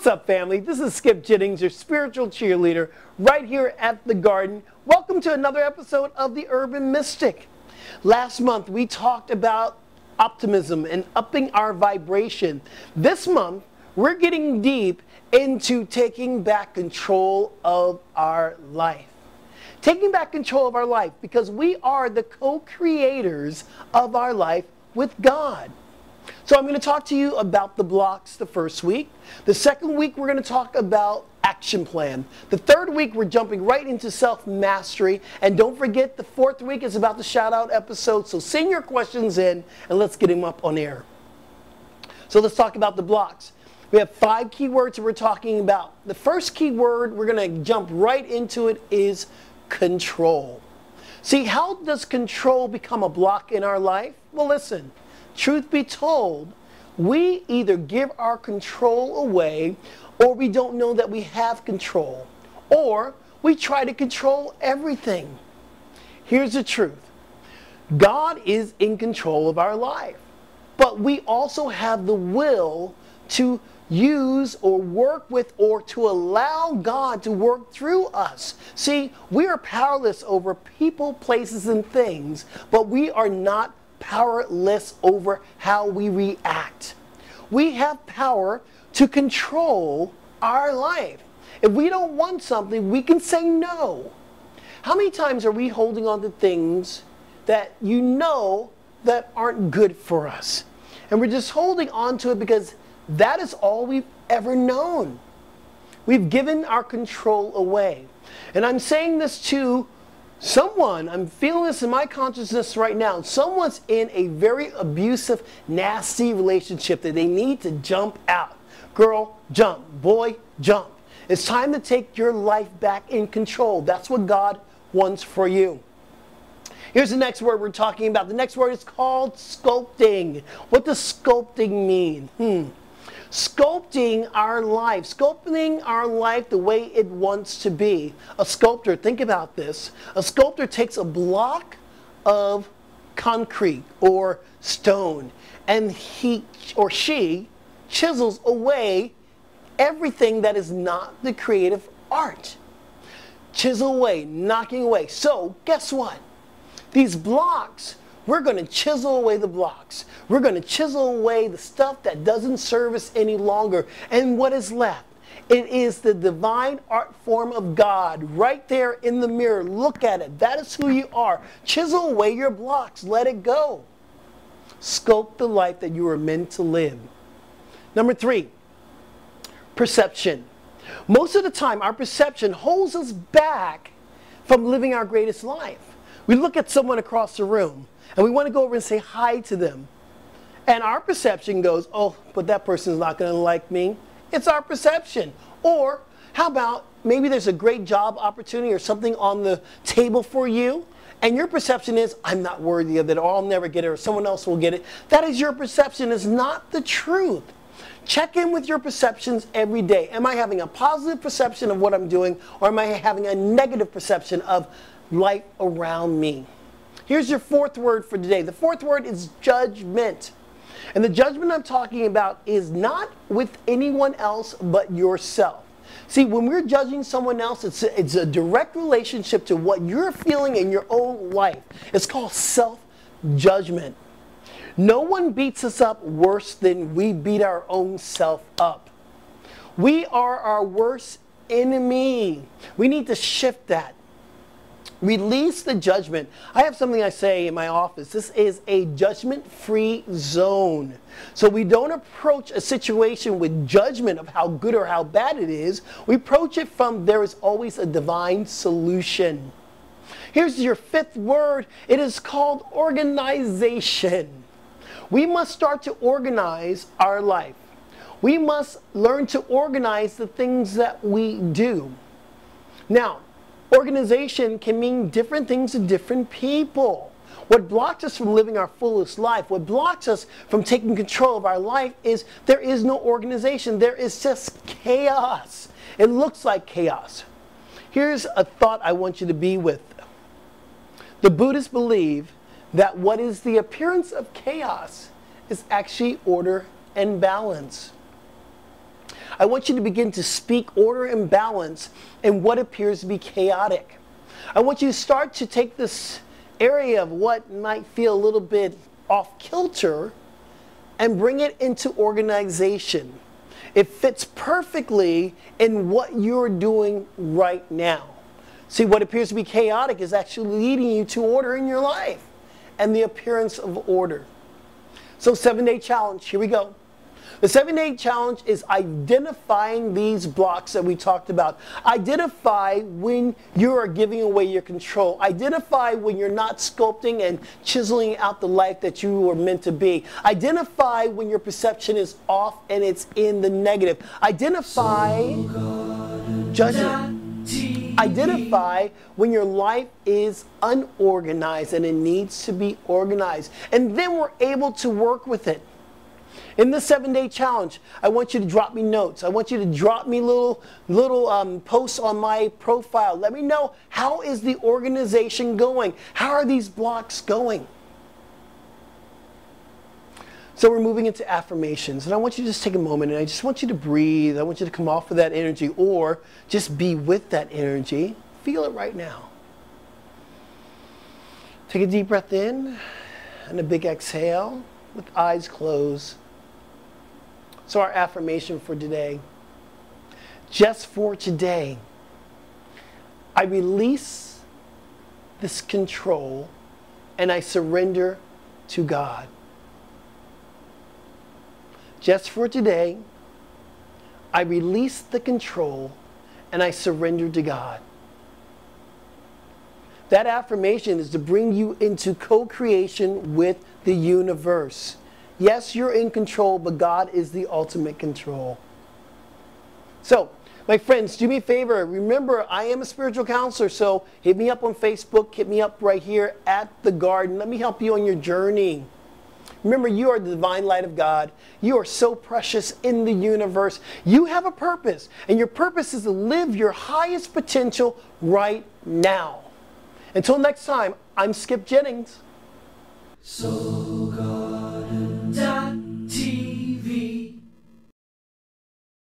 What's up, family? This is Skip Jennings, your spiritual cheerleader, right here at the Garden. Welcome to another episode of The Urban Mystic. Last month, we talked about optimism and upping our vibration. This month, we're getting deep into taking back control of our life. Taking back control of our life because we are the co-creators of our life with God. So I'm going to talk to you about the blocks the first week. The second week, we're going to talk about action plan. The third week, we're jumping right into self-mastery. And don't forget, the fourth week is about the shout-out episode. So send your questions in, and let's get them up on air. So let's talk about the blocks. We have 5 keywords that we're talking about. The first keyword, we're going to jump right into it, is control. See, how does control become a block in our life? Well, listen. Truth be told, we either give our control away, or we don't know that we have control, or we try to control everything. Here's the truth. God is in control of our life, but we also have the will to use or work with or to allow God to work through us. See, we are powerless over people, places, and things, but we are not powerless over how we react. We have power to control our life. If we don't want something, we can say no. How many times are we holding on to things that you know that aren't good for us? And we're just holding on to it because that is all we've ever known. We've given our control away. And I'm saying this to someone, I'm feeling this in my consciousness right now. Someone's in a very abusive, nasty relationship that they need to jump out. Girl, jump. Boy, jump. It's time to take your life back in control. That's what God wants for you. Here's the next word we're talking about. The next word is called sculpting. What does sculpting mean? Sculpting our life the way it wants to be. A sculptor, think about this. A sculptor takes a block of concrete or stone, and he or she chisels away everything that is not the creative art. Chisel away, knocking away. So guess what? These blocks, we're going to chisel away the blocks. We're going to chisel away the stuff that doesn't serve us any longer. And what is left? It is the divine art form of God right there in the mirror. Look at it. That is who you are. Chisel away your blocks. Let it go. Sculpt the life that you are meant to live. Number 3, perception. Most of the time, our perception holds us back from living our greatest life. We look at someone across the room, and we want to go over and say hi to them. And our perception goes, oh, but that person's not going to like me. It's our perception. Or how about maybe there's a great job opportunity or something on the table for you, and your perception is, I'm not worthy of it, or I'll never get it, or someone else will get it. That is your perception. It's not the truth. Check in with your perceptions every day. Am I having a positive perception of what I'm doing, or am I having a negative perception of life around me? Here's your 4th word for today. The 4th word is judgment. And the judgment I'm talking about is not with anyone else but yourself. See, when we're judging someone else, it's a direct relationship to what you're feeling in your own life. It's called self-judgment. No one beats us up worse than we beat our own self up. We are our worst enemy. We need to shift that. Release the judgment. I have something I say in my office. This is a judgment-free zone. So we don't approach a situation with judgment of how good or how bad it is. We approach it from there is always a divine solution. Here's your 5th word. It is called organization. We must start to organize our life. We must learn to organize the things that we do. Now, organization can mean different things to different people. What blocks us from living our fullest life, what blocks us from taking control of our life is there is no organization. There is just chaos. It looks like chaos. Here's a thought I want you to be with. The Buddhists believe that what is the appearance of chaos is actually order and balance. I want you to begin to speak order and balance in what appears to be chaotic. I want you to start to take this area of what might feel a little bit off kilter and bring it into organization. It fits perfectly in what you're doing right now. See, what appears to be chaotic is actually leading you to order in your life and the appearance of order. So 7-day challenge, here we go. The 7-day challenge is identifying these blocks that we talked about. Identify when you are giving away your control. Identify when you're not sculpting and chiseling out the life that you were meant to be. Identify when your perception is off and it's in the negative. Identify judgment. Identify when your life is unorganized and it needs to be organized. And then we're able to work with it. In the 7-day challenge, I want you to drop me notes. I want you to drop me little posts on my profile. Let me know, how is the organization going? How are these blocks going? So we're moving into affirmations. And I want you to just take a moment and I just want you to breathe. I want you to come off of that energy or just be with that energy. Feel it right now. Take a deep breath in and a big exhale with eyes closed. So our affirmation for today, just for today, I release this control and I surrender to God. Just for today, I release the control and I surrender to God. That affirmation is to bring you into co-creation with the universe. Yes, you're in control, but God is the ultimate control. So, my friends, do me a favor. Remember, I am a spiritual counselor, so hit me up on Facebook. Hit me up right here at The Garden. Let me help you on your journey. Remember, you are the divine light of God. You are so precious in the universe. You have a purpose, and your purpose is to live your highest potential right now. Until next time, I'm Skip Jennings. So garden.